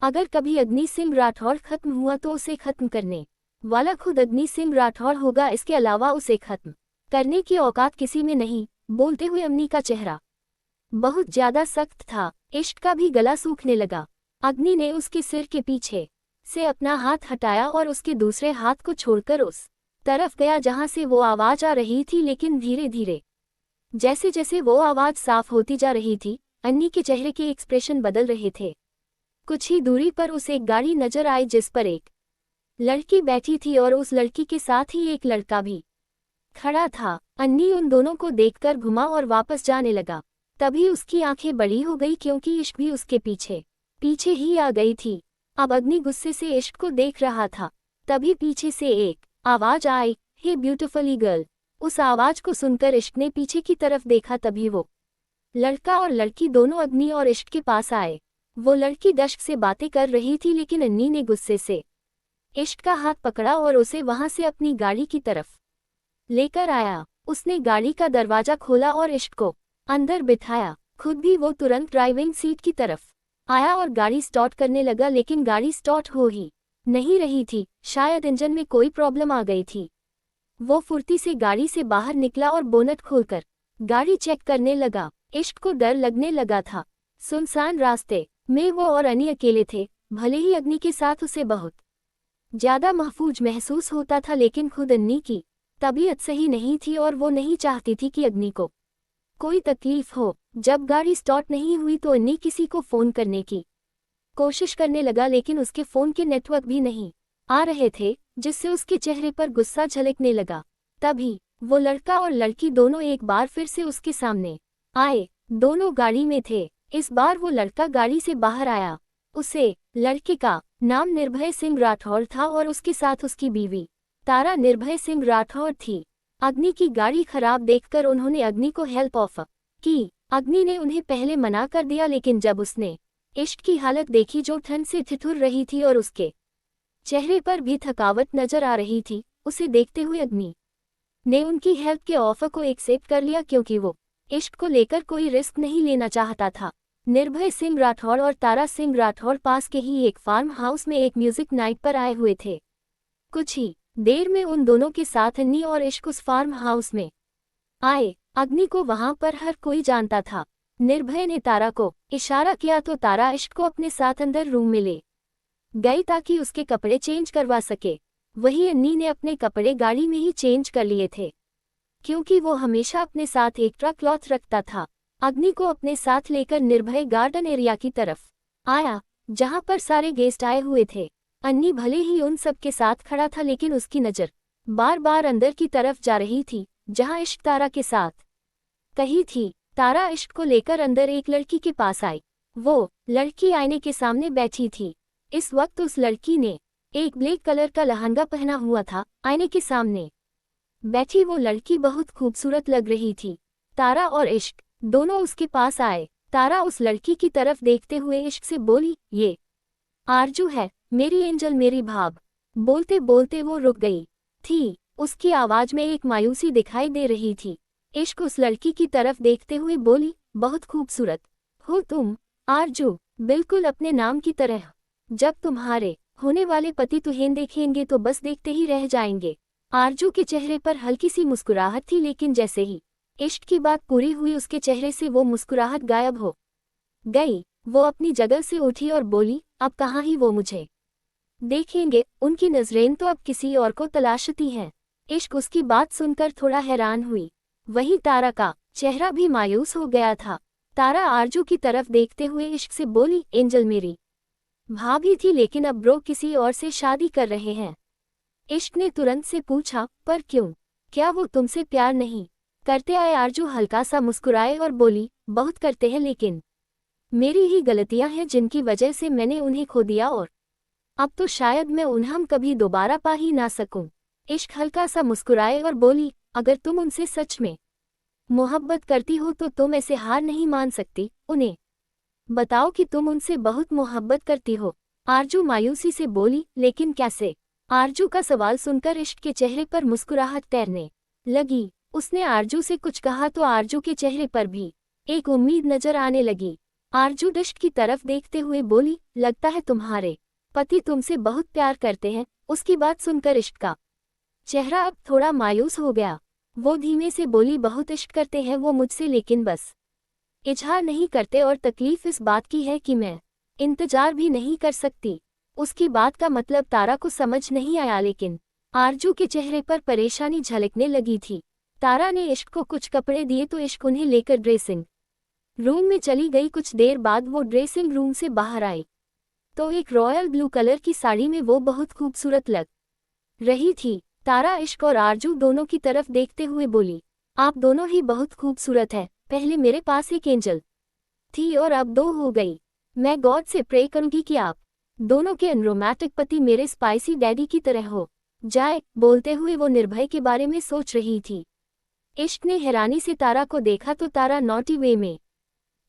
अगर कभी अग्नि सिंह राठौड़ खत्म हुआ तो उसे खत्म करने वाला खुद अग्नि सिंह राठौड़ होगा। इसके अलावा उसे खत्म करने की औकात किसी में नहीं। बोलते हुए अग्नि का चेहरा बहुत ज्यादा सख्त था। इश्क का भी गला सूखने लगा। अग्नि ने उसके सिर के पीछे से अपना हाथ हटाया और उसके दूसरे हाथ को छोड़कर उस तरफ गया जहां से वो आवाज आ रही थी, लेकिन धीरे धीरे जैसे जैसे वो आवाज साफ होती जा रही थी, अन्नी के चेहरे के एक्सप्रेशन बदल रहे थे। कुछ ही दूरी पर उसे एक गाड़ी नजर आई जिस पर एक लड़की बैठी थी और उस लड़की के साथ ही एक लड़का भी खड़ा था। अन्नी उन दोनों को देखकर घुमा और वापस जाने लगा। तभी उसकी आंखें बड़ी हो गई क्योंकि इश्क भी उसके पीछे पीछे ही आ गई थी। अब अग्नि गुस्से से इश्क को देख रहा था। तभी पीछे से एक आवाज आई, हे ब्यूटीफुली गर्ल। उस आवाज को सुनकर इश्क ने पीछे की तरफ देखा। तभी वो लड़का और लड़की दोनों अग्नि और इश्क के पास आए। वो लड़की दश्क से बातें कर रही थी, लेकिन अन्नी ने गुस्से से इश्क का हाथ पकड़ा और उसे वहां से अपनी गाड़ी की तरफ लेकर आया। उसने गाड़ी का दरवाजा खोला और इश्क को अंदर बिठाया। खुद भी वो तुरंत ड्राइविंग सीट की तरफ आया और गाड़ी स्टार्ट करने लगा, लेकिन गाड़ी स्टार्ट हो ही नहीं रही थी। शायद इंजन में कोई प्रॉब्लम आ गई थी। वो फुर्ती से गाड़ी से बाहर निकला और बोनट खोलकर गाड़ी चेक करने लगा। इश्क को डर लगने लगा था। सुनसान रास्ते में वो और अनी अकेले थे। भले ही अग्नि के साथ उसे बहुत ज्यादा महफूज महसूस होता था, लेकिन खुद अन्नी की तबीयत सही नहीं थी और वो नहीं चाहती थी कि अग्नि को कोई तकलीफ हो। जब गाड़ी स्टार्ट नहीं हुई तो अन्नी किसी को फोन करने की कोशिश करने लगा, लेकिन उसके फोन के नेटवर्क भी नहीं आ रहे थे, जिससे उसके चेहरे पर गुस्सा झलकने लगा। तभी वो लड़का और लड़की दोनों एक बार फिर से उसके सामने आए। दोनों गाड़ी में थे। इस बार वो लड़का गाड़ी से बाहर आया। उसे लड़के का नाम निर्भय सिंह राठौड़ था और उसके साथ उसकी बीवी तारा निर्भय सिंह राठौड़ थी। अग्नि की गाड़ी खराब देखकर उन्होंने अग्नि को हेल्प ऑफर की। अग्नि ने उन्हें पहले मना कर दिया, लेकिन जब उसने इश्क की हालत देखी जो ठंड से ठिठुर रही थी और उसके चेहरे पर भी थकावट नजर आ रही थी, उसे देखते हुए अग्नि ने उनकी हेल्प के ऑफर को एक्सेप्ट कर लिया, क्योंकि वो इश्क को लेकर कोई रिस्क नहीं लेना चाहता था। निर्भय सिंह राठौड़ और तारा सिंह राठौड़ पास के ही एक फार्म हाउस में एक म्यूजिक नाइट पर आए हुए थे। कुछ ही देर में उन दोनों के साथ अन्नी और इश्क उस फार्म हाउस में आए। अग्नि को वहां पर हर कोई जानता था। निर्भय ने तारा को इशारा किया तो तारा इश्क को अपने साथ अंदर रूम में ले गई ताकि उसके कपड़े चेंज करवा सके। वही अन्नी ने अपने कपड़े गाड़ी में ही चेंज कर लिए थे, क्योंकि वो हमेशा अपने साथ एक्स्ट्रा क्लॉथ रखता था। अग्नि को अपने साथ लेकर निर्भय गार्डन एरिया की तरफ आया, जहां पर सारे गेस्ट आए हुए थे। अन्नी भले ही उन सब के साथ खड़ा था, लेकिन उसकी नज़र बार बार अंदर की तरफ जा रही थी, जहां इश्क तारा के साथ कही थी। तारा इश्क को लेकर अंदर एक लड़की के पास आई। वो लड़की आईने के सामने बैठी थी। इस वक्त उस लड़की ने एक ब्लैक कलर का लहंगा पहना हुआ था। आईने के सामने बैठी वो लड़की बहुत खूबसूरत लग रही थी। तारा और इश्क दोनों उसके पास आए। तारा उस लड़की की तरफ देखते हुए इश्क से बोली, ये आरजू है, मेरी एंजल, मेरी भाब। बोलते बोलते वो रुक गई थी। उसकी आवाज में एक मायूसी दिखाई दे रही थी। इश्क उस लड़की की तरफ देखते हुए बोली, बहुत खूबसूरत हो तुम आरजू, बिल्कुल अपने नाम की तरह। जब तुम्हारे होने वाले पति तुम्हें देखेंगे तो बस देखते ही रह जाएंगे। आरजू के चेहरे पर हल्की सी मुस्कुराहट थी, लेकिन जैसे ही इश्क की बात पूरी हुई उसके चेहरे से वो मुस्कुराहट गायब हो गई। वो अपनी जगह से उठी और बोली, अब कहाँ ही वो मुझे देखेंगे, उनकी नजरें तो अब किसी और को तलाशती हैं। इश्क उसकी बात सुनकर थोड़ा हैरान हुई। वहीं तारा का चेहरा भी मायूस हो गया था। तारा आरजू की तरफ देखते हुए इश्क से बोली, एंजल मेरी भाभी थी, लेकिन अब ब्रो किसी और से शादी कर रहे हैं। इश्क ने तुरंत से पूछा, पर क्यों, क्या वो तुमसे प्यार नहीं करते? आए आरजू हल्का सा मुस्कुराए और बोली, बहुत करते हैं, लेकिन मेरी ही गलतियां हैं जिनकी वजह से मैंने उन्हें खो दिया और अब तो शायद मैं उन्हें कभी दोबारा पा ही ना सकूं। इश्क हल्का सा मुस्कुराए और बोली, अगर तुम उनसे सच में मोहब्बत करती हो तो तुम ऐसे हार नहीं मान सकती, उन्हें बताओ कि तुम उनसे बहुत मोहब्बत करती हो। आरजू मायूसी से बोली, लेकिन कैसे? आरजू का सवाल सुनकर इश्क के चेहरे पर मुस्कुराहट तैरने लगी। उसने आरजू से कुछ कहा तो आरजू के चेहरे पर भी एक उम्मीद नजर आने लगी। आरजू इश्क की तरफ देखते हुए बोली, लगता है तुम्हारे पति तुमसे बहुत प्यार करते हैं। उसकी बात सुनकर इश्क का चेहरा अब थोड़ा मायूस हो गया। वो धीमे से बोली, बहुत इश्क करते हैं वो मुझसे, लेकिन बस इजहार नहीं करते और तकलीफ इस बात की है कि मैं इंतजार भी नहीं कर सकती। उसकी बात का मतलब तारा को समझ नहीं आया, लेकिन आरजू के चेहरे पर परेशानी झलकने लगी थी। तारा ने इश्क को कुछ कपड़े दिए तो इश्क उन्हें लेकर ड्रेसिंग रूम में चली गई। कुछ देर बाद वो ड्रेसिंग रूम से बाहर आई तो एक रॉयल ब्लू कलर की साड़ी में वो बहुत खूबसूरत लग रही थी। तारा इश्क और आरजू दोनों की तरफ देखते हुए बोली, आप दोनों ही बहुत खूबसूरत है। पहले मेरे पास एक एंजल थी और अब दो हो गई। मैं गॉड से प्रे करूंगी कि आप दोनों के अनरोमांटिक पति मेरे स्पाइसी डैडी की तरह हो जाए। बोलते हुए वो निर्भय के बारे में सोच रही थी। इश्क ने हैरानी से तारा को देखा तो तारा नॉटी वे में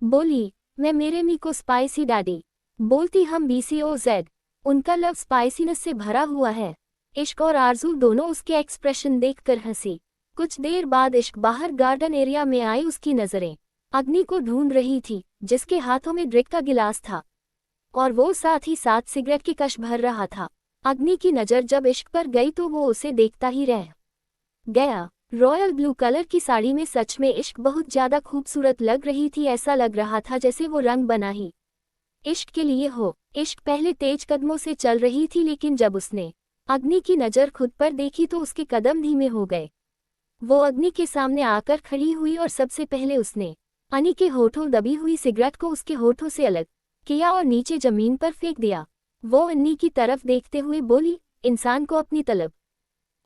बोली, मैं मेरे मी को स्पाइसी डैडी बोलती, हम BCOZ। उनका लव स्पाइसीनेस से भरा हुआ है। इश्क और आरजू दोनों उसके एक्सप्रेशन देखकर हंसी। कुछ देर बाद इश्क बाहर गार्डन एरिया में आई। उसकी नजरें अग्नि को ढूंढ रही थी, जिसके हाथों में ड्रिंक का गिलास था और वो साथ ही साथ सिगरेट की कश भर रहा था। अग्नि की नज़र जब इश्क पर गई तो वो उसे देखता ही रह गया। रॉयल ब्लू कलर की साड़ी में सच में इश्क बहुत ज्यादा खूबसूरत लग रही थी। ऐसा लग रहा था जैसे वो रंग बना ही इश्क के लिए हो। इश्क पहले तेज कदमों से चल रही थी, लेकिन जब उसने अग्नि की नज़र खुद पर देखी तो उसके कदम धीमे हो गए। वो अग्नि के सामने आकर खड़ी हुई और सबसे पहले उसने अनी के होठों दबी हुई सिगरेट को उसके होठों से अलग किया और नीचे जमीन पर फेंक दिया। वो अन्नी की तरफ देखते हुए बोली, इंसान को अपनी तलब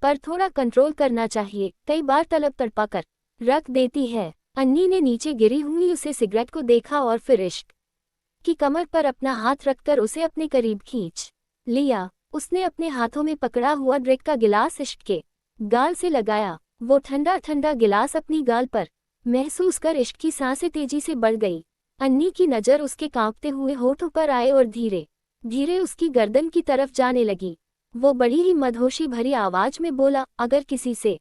पर थोड़ा कंट्रोल करना चाहिए, कई बार तलब तड़पा कर रख देती है। अन्नी ने नीचे गिरी हुई उसे सिगरेट को देखा और फिर इश्क की कमर पर अपना हाथ रखकर उसे अपने करीब खींच लिया। उसने अपने हाथों में पकड़ा हुआ ड्रिंक का गिलास इश्क के गाल से लगाया। वो ठंडा ठंडा गिलास अपनी गाल पर महसूस कर इश्क की सांसें तेजी से बढ़ गई। अन्नी की नज़र उसके कांपते हुए होठों पर आए और धीरे धीरे उसकी गर्दन की तरफ जाने लगी। वो बड़ी ही मदहोशी भरी आवाज में बोला, अगर किसी से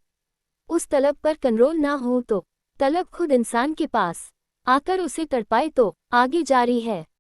उस तलब पर कंट्रोल ना हो तो तलब खुद इंसान के पास आकर उसे तड़पाए तो आगे जारी है।